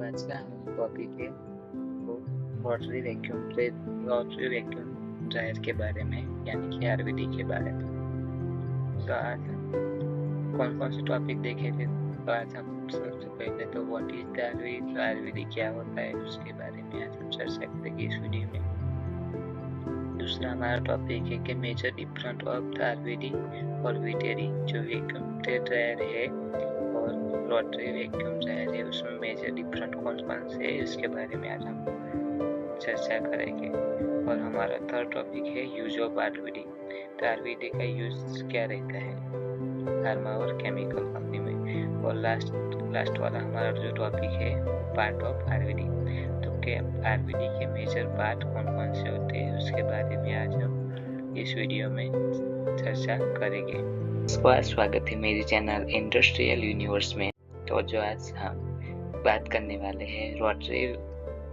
तो आज का हमारा टॉपिक है वो रोटरी वैक्यूम ड्रायर के बारे में, यानी कि आरवीडी के बारे में। तो आज कौन कौन से टॉपिक देखे थे। तो आज हम सबसे पहले तो व्हाट इज द आरवीडी, तो आरवीडी क्या होता है उसके बारे में आज हम चर्चा करेंगे इस वीडियो में। दूसरा हमारा टॉपिक है कि मेजर डिफरेंट ऑफ द आरवीडी और वीटीडी, जो वैक्यूम ड्रायर है और रोटरी वैक्यूम ड्रायर है, उसमें मेजर डिफरेंट कौन कौन से है इसके बारे में आज हम चर्चा करेंगे। और हमारा थर्ड टॉपिक है यूज ऑफ आरवीडी। तो आरवीडी का यूज क्या रहता है फार्मा और केमिकल कंपनी में। और लास्ट वाला हमारा जो टॉपिक है पार्ट ऑफ आरवीडी। तो आरवीडी के मेजर पार्ट कौन कौन से होते हैं उसके बारे में आज हम इस वीडियो में चर्चा करेंगे। स्वागत है मेरे चैनल इंडस्ट्रियल यूनिवर्स में। तो जो आज हम बात करने वाले हैं रोटरी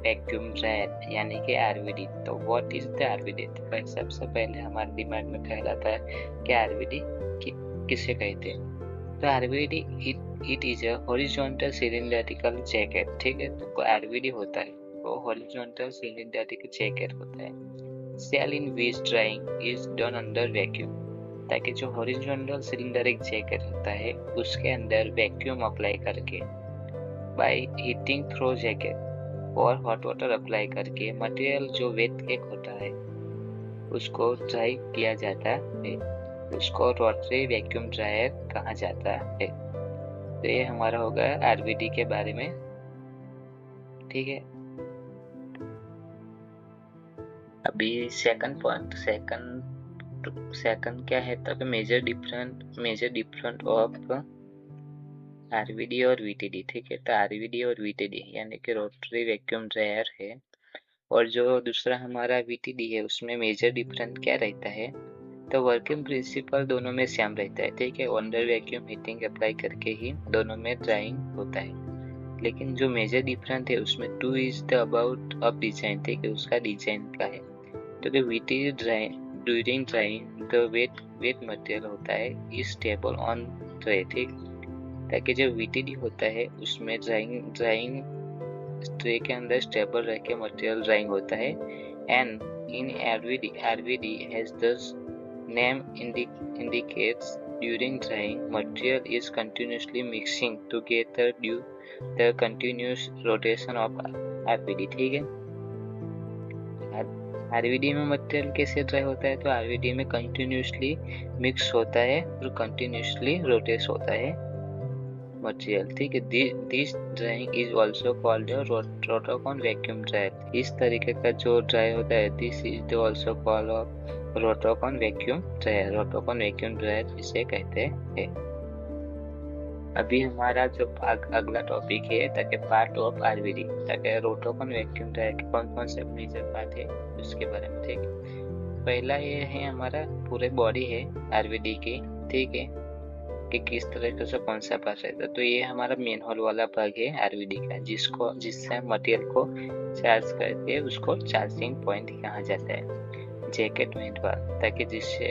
वैक्यूम ड्रायर यानी कि आरवीडी। तो व्हाट इज द आरवीडी। तो सबसे पहले हमारे दिमाग में ख्याल आता है कि आरवीडी किसे कहते हैं। तो RVD it is a horizontal cylindrical jacket. ठीक है, तो आरवीडी होता है वो हॉरिजॉन्टल सिलिंड्रिकल जैकेट होता है। Cell in which drawing is done under vacuum, ताकि जो हॉरिजॉन्टल सिलेंडरिक जैकेट होता है उसके अंदर वैक्यूम अप्लाई करके बाय हीटिंग थ्रो जैकेट और हॉट वाटर अप्लाई करके मटेरियल जो वेट केक होता है उसको ड्राई किया जाता है। उसको रोटरी वैक्यूम ड्रायर कहा जाता है। तो ये हमारा होगा आरवीडी के बारे में। ठीक है, अभी सेकंड पॉइंट सेकंड क्या है तो मेजर डिफरेंट ऑफ आरवीडी और वीटीडी। ठीक है, तो आरवीडी और वीटीडी यानी कि रोटरी वैक्यूम ड्रायर है और जो दूसरा हमारा वीटीडी है उसमें मेजर डिफरेंट क्या रहता है। तो वर्किंग प्रिंसिपल दोनों में सेम रहता है। ठीक है, अंडर वैक्यूम हीटिंग अप्लाई करके ही दोनों में ड्राइंग होता है। लेकिन जो मेजर डिफरेंट है उसमें two is the about of design. ठीक है, उसका डिजाइन का है। तो वीटीडी during drawing the wait material होता है इज स्टेबल ऑन ट्रे। ठीक, ताकि जो वीटीडी होता है उसमें ड्राइंग ट्रे के अंदर स्टेबल रह के मटेरियल ड्राइंग होता है। And in RVD has this name indicates during drying material is continuously mixing together due the continuous rotation of आरवीडी। ठीक है, आरवीडी में मटेरियल कैसे ड्राई होता है तो आरवीडी में कंटिन्यूसली मिक्स होता है और कंटिन्यूसली रोटेट होता है मटेरियल। ठीक है, this drying is also called Rotocon vacuum dryer. इस तरीके का जो ड्राई होता है this is also called Rotocon vacuum dryer. Rotocon vacuum dryer इसे कहते हैं। अभी हमारा जो अगला टॉपिक है ताकि पार्ट ऑफ आरवीडी, ताकि रोटोकॉन वैक्यूम ड्रायर के कौन कौन से मेजर पार्ट है उसके बारे में। ठीक है, पहला ये है हमारा पूरे बॉडी है आरवीडी की। ठीक है, कि किस तरह से कौन सा पार्ट रहता है। तो ये हमारा मेन होल वाला भाग है आरवीडी का, जिससे मटेरियल को चार्ज करके उसको चार्जिंग पॉइंट कहा जाता है। जैकेट वेंट वाल्व, ताकि जिससे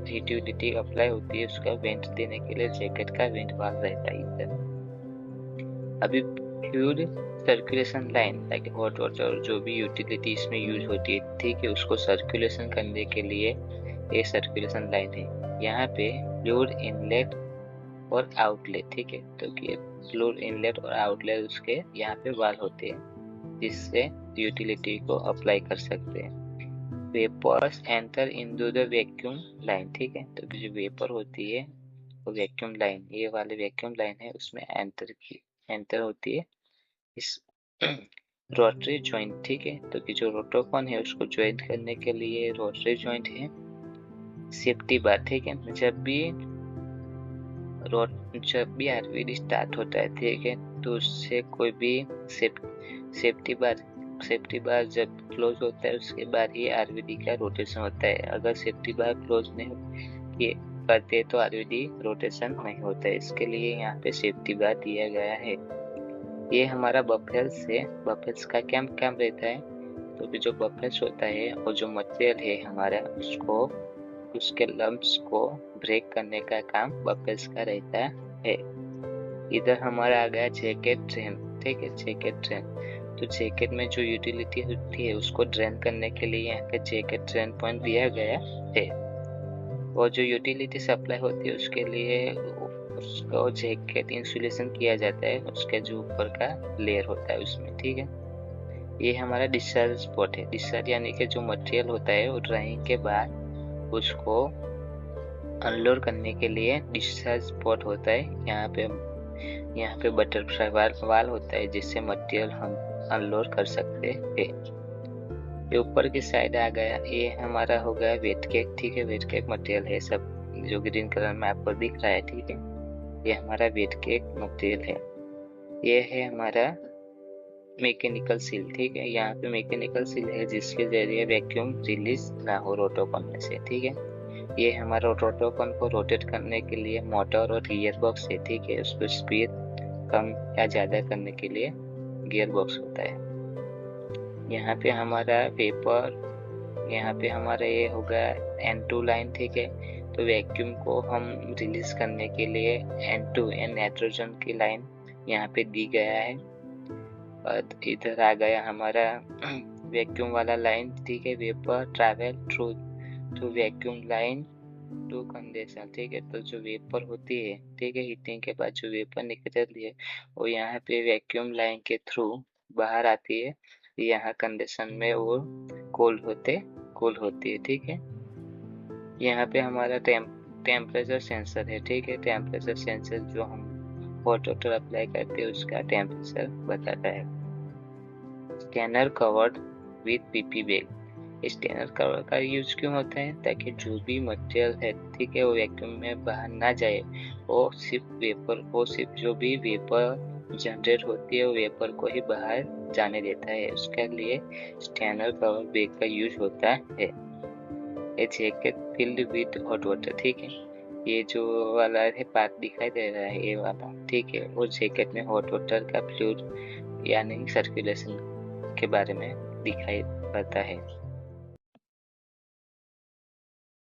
यूटिलिटी अप्लाई होती है उसका वेंट देने के लिए जैकेट का वेंट वाल्व रहता है इधर। अभी फ्यूल सर्कुलेशन लाइन, ताकि हॉट वाटर जो भी यूटिलिटी इसमें यूज होती है, ठीक है, उसको सर्कुलेशन करने के लिए ये सर्कुलेशन लाइन है। यहाँ पे फ्लूइड इनलेट और आउटलेट। ठीक है, तो फ्लूइड इनलेट और आउटलेट उसके यहाँ पे वाल होते हैं जिससे यूटिलिटी को अप्लाई कर सकते हैं। Vapours enter into the vacuum line. ठीक है, तो जो वेपर होती है वो वैक्यूम लाइन, ये वाले वैक्यूम लाइन है उसमें एंटर होती है इस रोटरी जॉइंट। ठीक है, तो कि जो रोटोकॉन है उसको ज्वाइंट करने के लिए रोटरी जॉइंट है। सेफ्टी बार, ठीक है, जब भी आरवीडी स्टार्ट होता है, ठीक है, तो उससे कोई भी सेफ्टी बार जब क्लोज होता है उसके बाद ही आरवीडी का रोटेशन होता है। अगर सेफ्टी बार क्लोज नहीं करते तो आरवीडी रोटेशन नहीं होता है। इसके लिए यहाँ पे सेफ्टी बार दिया गया है। ये हमारा बफेल्स है। बफेल्स का क्या काम रहता है तो जो बफेल्स होता है और जो मटेरियल है हमारा उसके लम्प्स को ब्रेक करने का काम बफेल्स का रहता है। इधर हमारा आ गया जैकेट ट्रेन। ठीक है, जैकेट ड्रेन। तो जैकेट में जो यूटिलिटी होती है उसको ड्रेन करने के लिए यहाँ पे जैकेट ड्रेन पॉइंट दिया गया है। और जो यूटिलिटी सप्लाई होती है उसके लिए उसको जैकेट इंसुलेशन किया जाता है, उसके जो ऊपर का लेयर होता है उसमें, ठीक है। ये हमारा डिस्चार्ज स्पॉट है। डिस्चार्ज यानी कि जो मटेरियल होता है वो ड्राइंग के बाद उसको अनलोड करने के लिए डिस्चार्ज स्पॉट होता है। यहाँ पे बटरफ्लाई वाल होता है जिससे मटेरियल हम अनलोड कर सकते हैं। ये ऊपर की साइड आ गया, ये हमारा हो गया वेट केक, ठीक है। वेट केक मटेरियल है सब, जो ग्रीन कलर में आपको दिख रहा है, ठीक है। ये हमारा वेट केक मटेरियल है। ये है हमारा मैकेनिकल सील, ठीक है। यहाँ पे मैकेनिकल सील है जिसके जरिए वैक्यूम रिलीज ना हो रोटोकॉन में से, ठीक है। ये हमारा रोटोकॉन को रोटेट करने के लिए मोटर और गियर बॉक्स है, ठीक है। उसको स्पीड कम या ज़्यादा करने के लिए गियर बॉक्स होता है। यहाँ पे हमारा पेपर, यहाँ पे हमारा ये होगा N2 लाइन, ठीक है। तो वैक्यूम को हम रिलीज करने के लिए N2 नाइट्रोजन की लाइन यहाँ पे दी गया है। और इधर आ गया हमारा वैक्यूम वाला लाइन, ठीक है। Vapour travel through vacuum line to condenser, ठीक है। तो जो वेपर होती है, ठीक है, हीटिंग के बाद जो वेपर निकलती है वो यहाँ पे वैक्यूम लाइन के थ्रू बाहर आती है। यहाँ कंडेंसर में वो कूल होती है, ठीक है। यहाँ पे हमारा टेम्परेचर सेंसर है, ठीक है। टेम्परेचर सेंसर जो हम हॉट वाटर अप्लाई करते हैं उसका टेम्परेचर बताता है। Scanner covered with PP bag. Scanner cover का यूज क्यों होता है? ताकि जो भी मटेरियल है, ठीक है, वो वैक्यूम में बाहर ना जाए, वो सिर्फ जो भी वेपर जनरेट होती है वो वेपर को ही बाहर जाने देता है। उसके लिए स्कैनर कवर बैग का यूज होता है। A jacket filled with hot water, ठीक है। ये जो वाला है पार्ट दिखाई दे रहा है, ये वाला, ठीक है, वो जैकेट में हॉट वाटर का फ्लूइड यानी सर्कुलेशन के बारे में दिखाई पड़ता है।